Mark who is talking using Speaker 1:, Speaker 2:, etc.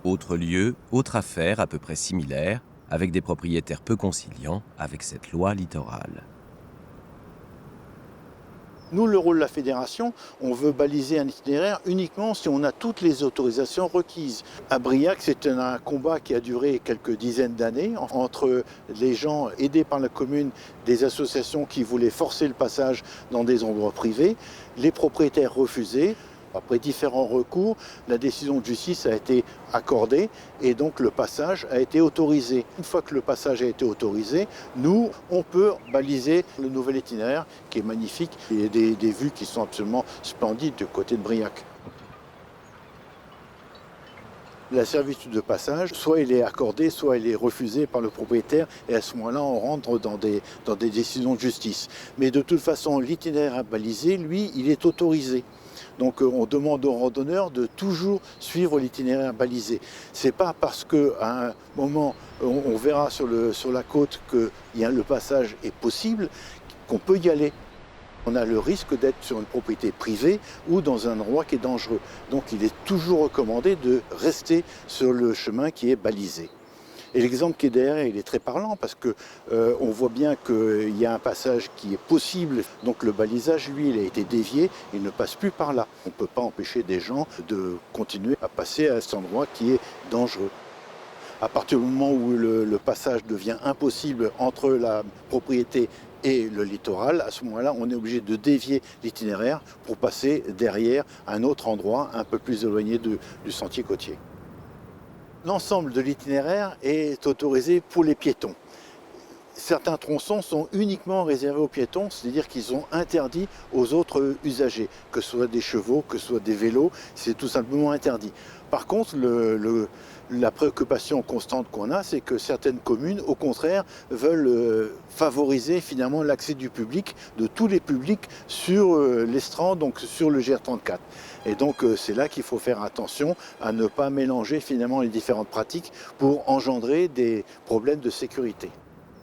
Speaker 1: Autre lieu, autre affaire à peu près similaire, avec des propriétaires peu conciliants avec cette loi littorale.
Speaker 2: Nous, le rôle de la fédération, on veut baliser un itinéraire uniquement si on a toutes les autorisations requises. À Briac, c'est un combat qui a duré quelques dizaines d'années entre les gens aidés par la commune, des associations qui voulaient forcer le passage dans des endroits privés, les propriétaires refusaient. Après différents recours, la décision de justice a été accordée et donc le passage a été autorisé. Une fois que le passage a été autorisé, nous, on peut baliser le nouvel itinéraire qui est magnifique. Il y a des vues qui sont absolument splendides du côté de Briac. La servitude de passage, soit il est accordé, soit il est refusé par le propriétaire et à ce moment-là, on rentre dans des décisions de justice. Mais de toute façon, l'itinéraire à baliser, lui, il est autorisé. Donc on demande aux randonneurs de toujours suivre l'itinéraire balisé. C'est pas parce qu'à un moment on verra sur la côte que le passage est possible qu'on peut y aller. On a le risque d'être sur une propriété privée ou dans un endroit qui est dangereux. Donc il est toujours recommandé de rester sur le chemin qui est balisé. Et l'exemple qui est derrière, il est très parlant parce que on voit bien qu'il y a un passage qui est possible. Donc le balisage, lui, il a été dévié, il ne passe plus par là. On ne peut pas empêcher des gens de continuer à passer à cet endroit qui est dangereux. À partir du moment où le passage devient impossible entre la propriété et le littoral, à ce moment-là, on est obligé de dévier l'itinéraire pour passer derrière un autre endroit un peu plus éloigné du sentier côtier. L'ensemble de l'itinéraire est autorisé pour les piétons. Certains tronçons sont uniquement réservés aux piétons, c'est-à-dire qu'ils sont interdits aux autres usagers, que ce soit des chevaux, que ce soit des vélos, c'est tout simplement interdit. Par contre, la préoccupation constante qu'on a, c'est que certaines communes, au contraire, veulent favoriser finalement l'accès du public, de tous les publics, sur l'estran, donc sur le GR34. Et donc c'est là qu'il faut faire attention à ne pas mélanger finalement les différentes pratiques pour engendrer des problèmes de sécurité.